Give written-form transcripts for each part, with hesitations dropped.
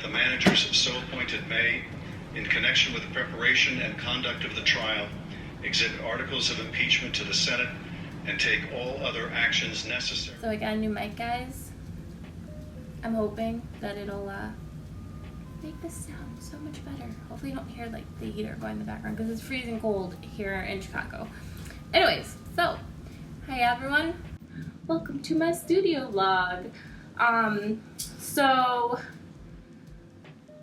that the managers so appointed may, in connection with the preparation and conduct of the trial, exhibit articles of impeachment to the Senate and take all other actions necessary. So I got a new mic, guys. I'm hoping that it'll make this sound so much better. Hopefully you don't hear like the heater going in the background because it's freezing cold here in Chicago. Anyways, so hi everyone. Welcome to my studio vlog. So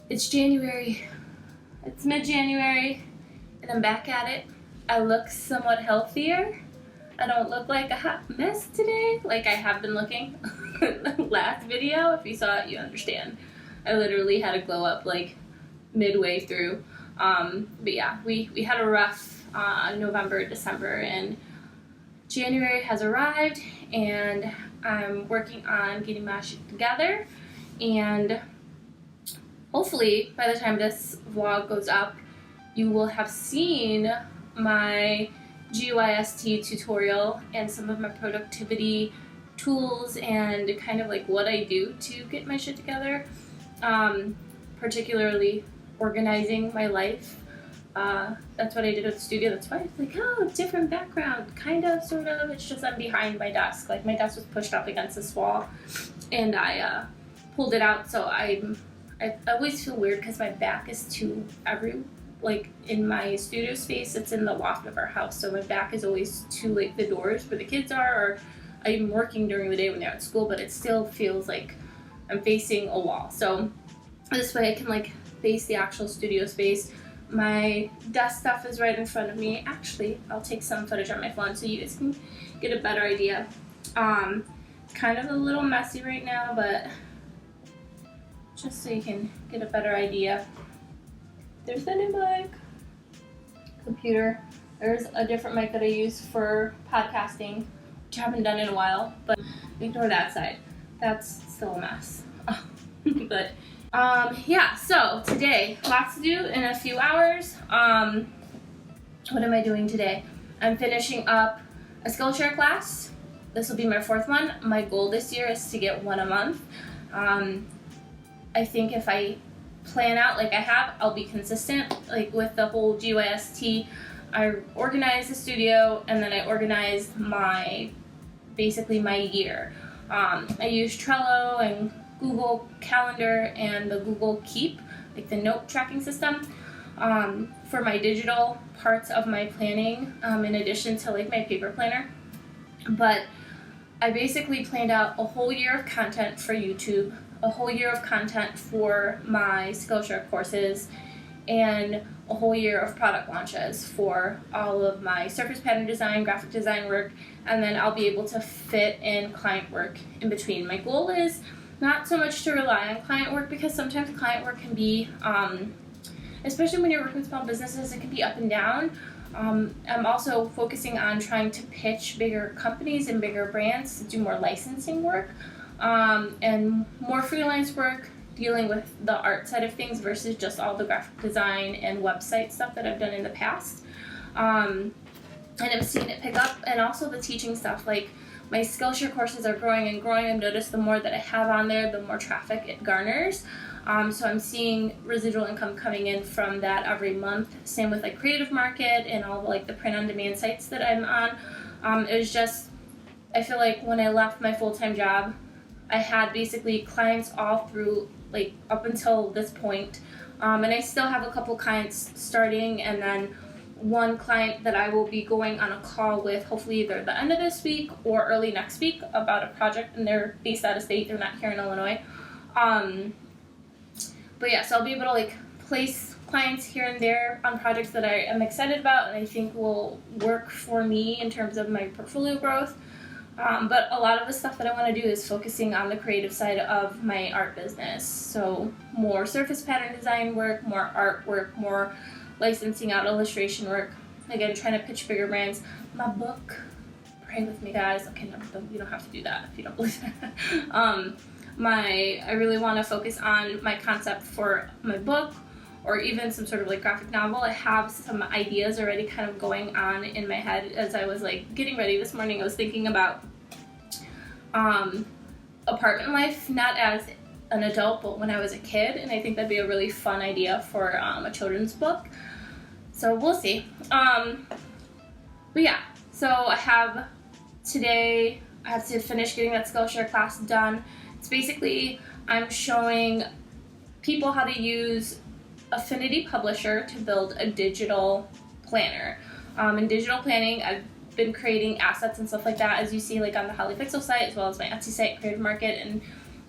it's January. It's mid-January and I'm back at it. I look somewhat healthier. I don't look like a hot mess today like I have been looking. Last video, if you saw it, you understand. I literally had a glow up like midway through. But yeah, we had a rough November, December, and January has arrived and I'm working on getting my shit together, and hopefully by the time this vlog goes up, you will have seen my GYST tutorial and some of my productivity tools and kind of like what I do to get my shit together, particularly organizing my life. That's what I did with the studio. That's why it's like, oh, different background, kind of, sort of. It's just I'm behind my desk. Like my desk was pushed up against this wall and I pulled it out, so I always feel weird because my back is to like in my studio space, it's in the loft of our house, so my back is always to like the doors where the kids are, or I'm working during the day when they're at school, but it still feels like I'm facing a wall. So this way I can like face the actual studio space. My desk stuff is right in front of me. Actually, I'll take some footage on my phone so you guys can get a better idea. Kind of a little messy right now, but just so you can get a better idea. There's the new mic. Computer. There's a different mic that I use for podcasting, which I haven't done in a while, but ignore that side. That's still a mess. But yeah, so today, lots to do in a few hours. What am I doing today? I'm finishing up a Skillshare class. This will be my 4th one. My goal this year is to get one a month. I think if I plan out like I have, I'll be consistent. Like with the whole GYST, I organize the studio and then I organize basically my year. I use Trello and Google Calendar and the Google Keep, like the note tracking system, for my digital parts of my planning, in addition to like my paper planner. But I basically planned out a whole year of content for YouTube, a whole year of content for my Skillshare courses, and a whole year of product launches for all of my surface pattern design, graphic design work, and then I'll be able to fit in client work in between. My goal is not so much to rely on client work, because sometimes client work can be, especially when you're working with small businesses, it can be up and down. I'm also focusing on trying to pitch bigger companies and bigger brands to do more licensing work, and more freelance work dealing with the art side of things versus just all the graphic design and website stuff that I've done in the past. And I'm seeing it pick up, and also the teaching stuff. Like my Skillshare courses are growing and growing. I've noticed the more that I have on there, the more traffic it garners. So I'm seeing residual income coming in from that every month. Same with like Creative Market and all the, like the print-on-demand sites that I'm on. It was just, I feel like when I left my full-time job, I had basically clients all through, like up until this point. And I still have a couple clients starting, and then one client that I will be going on a call with hopefully either the end of this week or early next week about a project, and they're based out of state, they're not here in Illinois. But yeah, so I'll be able to like place clients here and there on projects that I am excited about and I think will work for me in terms of my portfolio growth. But a lot of the stuff that I want to do is focusing on the creative side of my art business. So more surface pattern design work, more artwork, more licensing out illustration work. Again, trying to pitch bigger brands. My book, pray with me guys. Okay, no, you don't have to do that if you don't believe that. I really want to focus on my concept for my book, or even some sort of like graphic novel. I have some ideas already kind of going on in my head as I was like getting ready this morning. I was thinking about apartment life, not as an adult, but when I was a kid, and I think that'd be a really fun idea for a children's book. So we'll see. But yeah, so I have to finish getting that Skillshare class done. It's basically, I'm showing people how to use Affinity Publisher to build a digital planner. In digital planning, I've been creating assets and stuff like that, as you see like on the Holly Pixel site, as well as my Etsy site, Creative Market, and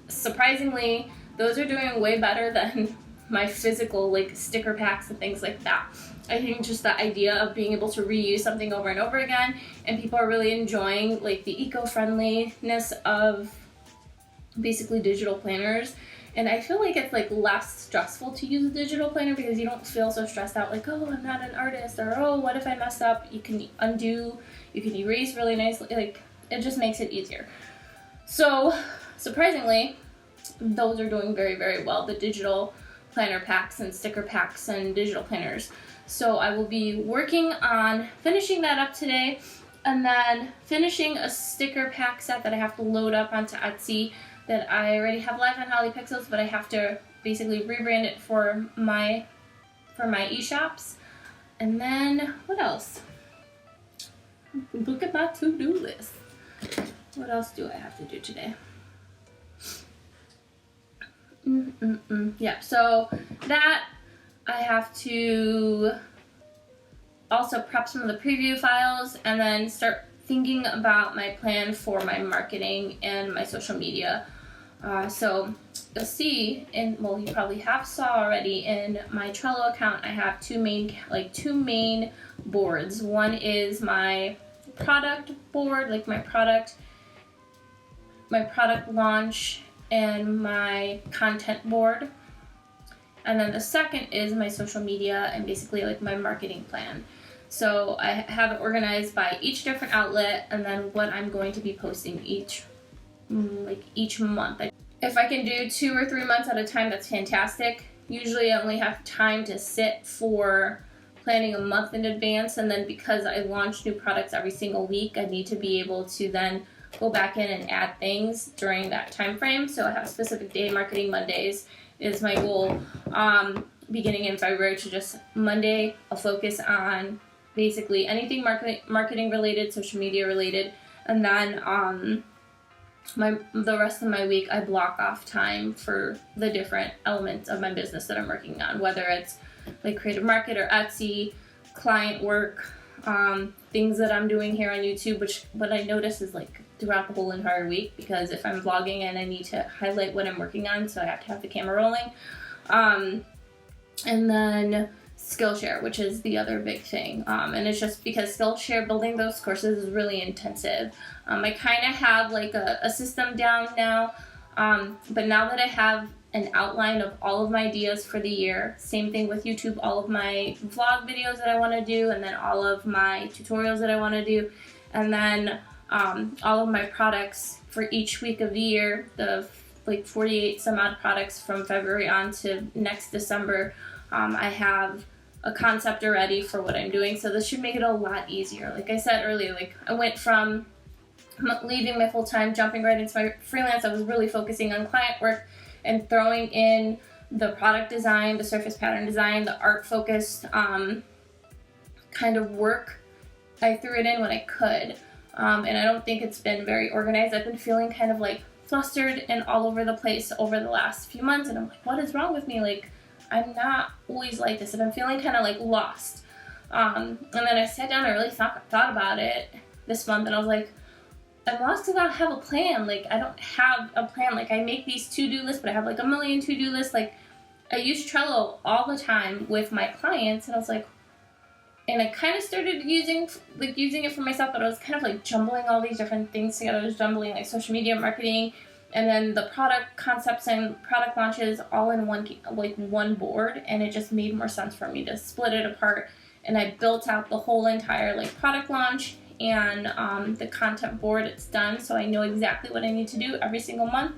surprisingly, those are doing way better than my physical like sticker packs and things like that. I think just the idea of being able to reuse something over and over again, and people are really enjoying like the eco-friendliness of basically digital planners. And I feel like it's like less stressful to use a digital planner because you don't feel so stressed out like, oh, I'm not an artist, or oh, what if I mess up? You can undo, you can erase really nicely, like it just makes it easier. So surprisingly, those are doing very, very well, the digital planner packs and sticker packs and digital planners. So I will be working on finishing that up today, and then finishing a sticker pack set that I have to load up onto Etsy that I already have live on Holly Pixels, but I have to basically rebrand it for my e-shops. And then what else? Look at my to-do list. What else do I have to do today? Yeah, so that I have to also prep some of the preview files and then start thinking about my plan for my marketing and my social media. So you'll see, well, you probably have saw already in my Trello account, I have two main boards. One is my product board, like my product launch and my content board. And then the second is my social media and basically like my marketing plan. So I have it organized by each different outlet and then what I'm going to be posting each month. If I can do 2 or 3 months at a time, that's fantastic. Usually I only have time to sit for planning a month in advance, and then because I launch new products every single week, I need to be able to then go back in and add things during that time frame. So I have a specific day. Marketing Mondays is my goal. Beginning in February to just Monday, I'll focus on basically anything marketing related, social media related, and then the rest of my week I block off time for the different elements of my business that I'm working on, whether it's like Creative Market or Etsy, client work, things that I'm doing here on YouTube, which what I notice is like throughout the whole entire week, because if I'm vlogging and I need to highlight what I'm working on, so I have to have the camera rolling. And then Skillshare, which is the other big thing. And it's just because Skillshare, building those courses is really intensive. I kind of have like a system down now, but now that I have an outline of all of my ideas for the year, same thing with YouTube, all of my vlog videos that I want to do, and then all of my tutorials that I want to do, and then all of my products for each week of the year, the like 48 some odd products from February on to next December. I have a concept already for what I'm doing, so this should make it a lot easier. Like I said earlier, like I went from leaving my full-time, jumping right into my freelance. I was really focusing on client work and throwing in the product design, the surface pattern design, the art-focused kind of work. I threw it in when I could, and I don't think it's been very organized. I've been feeling kind of like flustered and all over the place over the last few months, and I'm like, what is wrong with me? Like, I'm not always like this, and I'm feeling kind of like lost. And then I sat down and really thought about it this month, and I was like, I'm lost because I don't have a plan. Like, I don't have a plan. Like, I make these to-do lists, but I have like a million to-do lists. Like, I use Trello all the time with my clients, and I was like, and I kind of started using it for myself, but I was kind of like jumbling all these different things together. I was jumbling like social media marketing, and then the product concepts and product launches all in one board, and it just made more sense for me to split it apart. And I built out the whole entire like product launch and the content board. It's done, so I know exactly what I need to do every single month.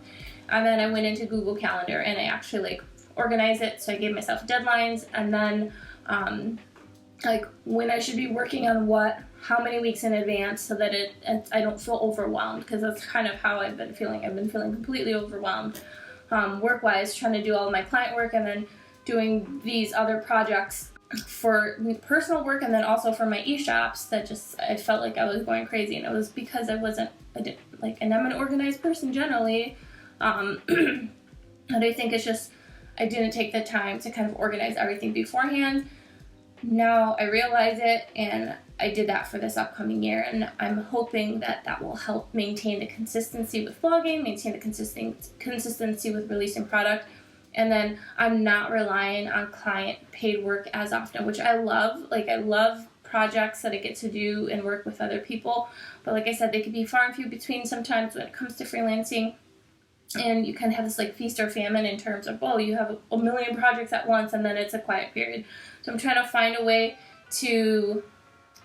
And then I went into Google Calendar and I actually like organized it, so I gave myself deadlines, and then like when I should be working on what, how many weeks in advance, so that I don't feel overwhelmed, because that's kind of how I've been feeling. I've been feeling completely overwhelmed work-wise, trying to do all of my client work and then doing these other projects for personal work and then also for my e-shops that just, I felt like I was going crazy, and it was because I wasn't, and I'm an organized person generally, and I think it's just, I didn't take the time to kind of organize everything beforehand. Now I realize it, and I did that for this upcoming year, and I'm hoping that that will help maintain the consistency with blogging, maintain the consistency with releasing product, and then I'm not relying on client paid work as often, which I love. Like, I love projects that I get to do and work with other people, but like I said, they can be far and few between sometimes when it comes to freelancing. And you kind of have this like feast or famine in terms of, oh, you have a million projects at once and then it's a quiet period. So I'm trying to find a way to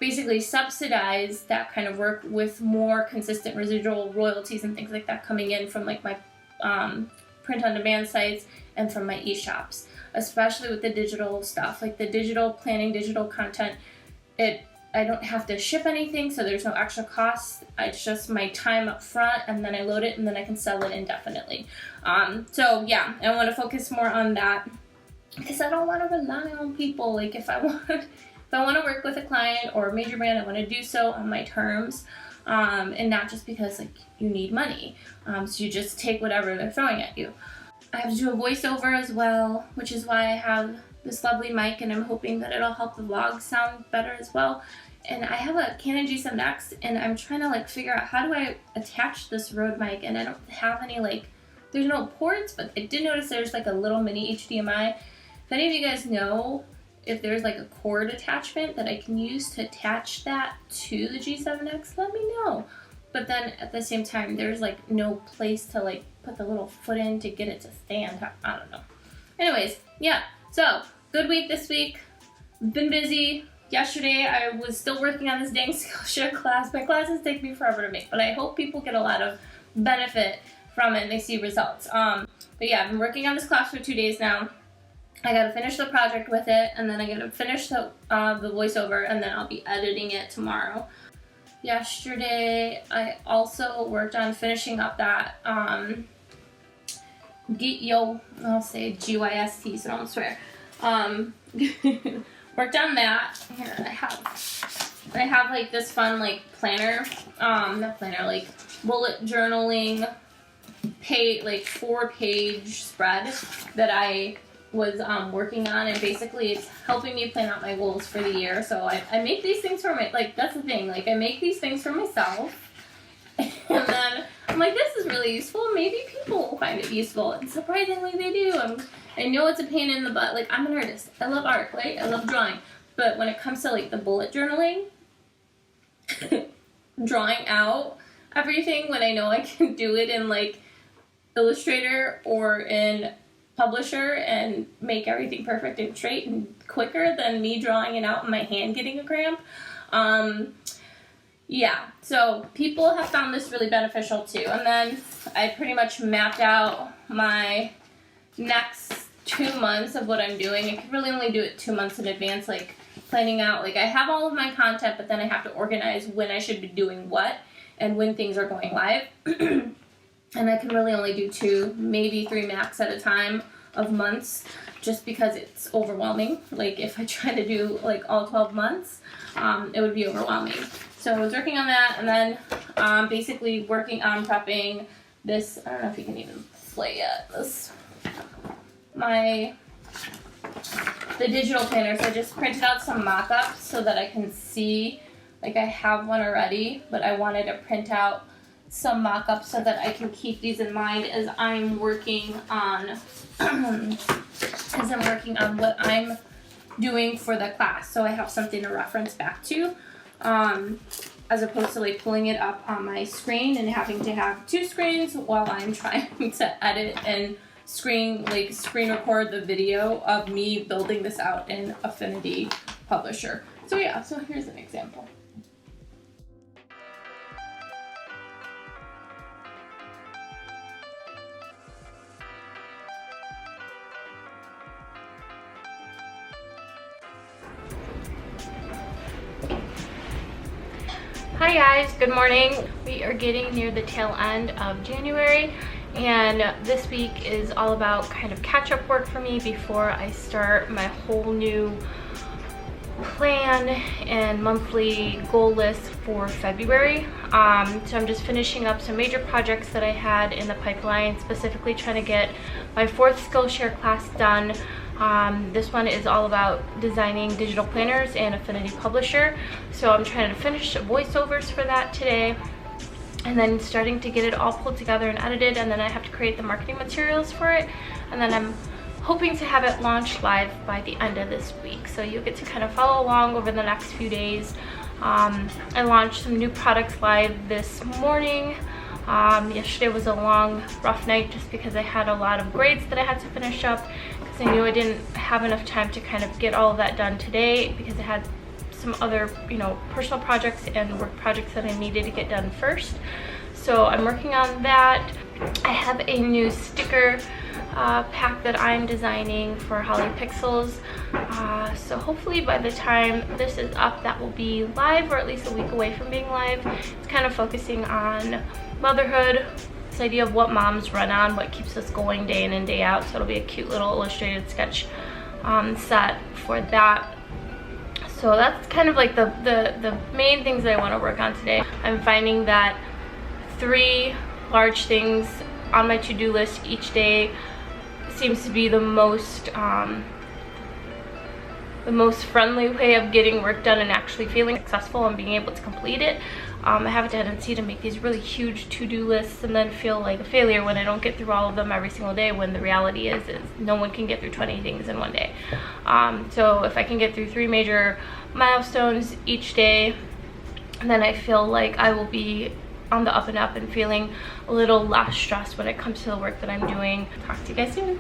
basically subsidize that kind of work with more consistent residual royalties and things like that coming in from like my print on demand sites and from my e-shops, especially with the digital stuff, like the digital planning, digital content. I don't have to ship anything, so there's no extra cost. It's just my time up front, and then I load it, and then I can sell it indefinitely. So yeah, I want to focus more on that because I don't want to rely on people. Like, if I want to work with a client or a major brand, I want to do so on my terms, and not just because like you need money. So you just take whatever they're throwing at you. I have to do a voiceover as well, which is why I have this lovely mic, and I'm hoping that it'll help the vlog sound better as well. And I have a Canon G7X, and I'm trying to like figure out how do I attach this Rode mic, and I don't have any there's no ports, but I did notice there's like a little mini HDMI. If any of you guys know if there's like a cord attachment that I can use to attach that to the G7X, let me know. But then at the same time, there's like no place to like put the little foot in to get it to stand. I don't know. Anyways, yeah, so good week this week. Been busy. Yesterday, I was still working on this dang Skillshare class. My classes take me forever to make, but I hope people get a lot of benefit from it and they see results. But yeah, I've been working on this class for 2 days now. I gotta finish the project with it, and then I gotta finish the voiceover, and then I'll be editing it tomorrow. Yesterday, I also worked on finishing up that, I'll say GYST, so don't swear. Worked on that. Here, I have like this fun like planner, not planner, like bullet journaling, 4-page spread that I was working on, and basically it's helping me plan out my goals for the year. So I make these things for that's the thing, like I make these things for myself, and then I'm like, this is really useful, maybe people will find it useful, and surprisingly they do. I know it's a pain in the butt. Like, I'm an artist. I love art, right? I love drawing. But when it comes to, like, the bullet journaling, drawing out everything when I know I can do it in, like, Illustrator or in Publisher and make everything perfect and straight and quicker than me drawing it out and my hand getting a cramp. Yeah, so people have found this really beneficial, too. And then I pretty much mapped out my next 2 months of what I'm doing. I can really only do it 2 months in advance, like planning out, like I have all of my content, but then I have to organize when I should be doing what and when things are going live. And I can really only do 2, maybe 3 max at a time of months, just because it's overwhelming. Like if I try to do like all 12 months, it would be overwhelming. So I was working on that, and then basically working on prepping this, I don't know if you can even play yet, the digital planner. So I just printed out some mock-ups so that I can see, like I have one already, but I wanted to print out some mock-ups so that I can keep these in mind as I'm working on what I'm doing for the class. So I have something to reference back to, as opposed to like pulling it up on my screen and having to have 2 screens while I'm trying to edit and screen record the video of me building this out in Affinity Publisher. So yeah, so here's an example. Hi guys, good morning. We are getting near the tail end of January, And this week is all about kind of catch-up work for me before I start my whole new plan and monthly goal list for February. So I'm just finishing up some major projects that I had in the pipeline, specifically trying to get my 4th Skillshare class done. This one is all about designing digital planners and Affinity Publisher. So I'm trying to finish voiceovers for that today, and then starting to get it all pulled together and edited, and then I have to create the marketing materials for it, and then I'm hoping to have it launched live by the end of this week. So you'll get to kind of follow along over the next few days. I launched some new products live this morning. Yesterday was a long, rough night just because I had a lot of grades that I had to finish up, because I knew I didn't have enough time to kind of get all of that done today, because I had some other, personal projects and work projects that I needed to get done first. So I'm working on that. I have a new sticker pack that I'm designing for Holly Pixels. So hopefully by the time this is up, that will be live, or at least a week away from being live. It's kind of focusing on motherhood, this idea of what moms run on, what keeps us going day in and day out. So it'll be a cute little illustrated sketch set for that. So that's kind of like the main things that I want to work on today. I'm finding that 3 large things on my to-do list each day seems to be the most friendly way of getting work done and actually feeling successful and being able to complete it. I have a tendency to make these really huge to-do lists and then feel like a failure when I don't get through all of them every single day, when the reality is no one can get through 20 things in one day. So if I can get through 3 major milestones each day, then I feel like I will be on the up and up and feeling a little less stressed when it comes to the work that I'm doing. Talk to you guys soon.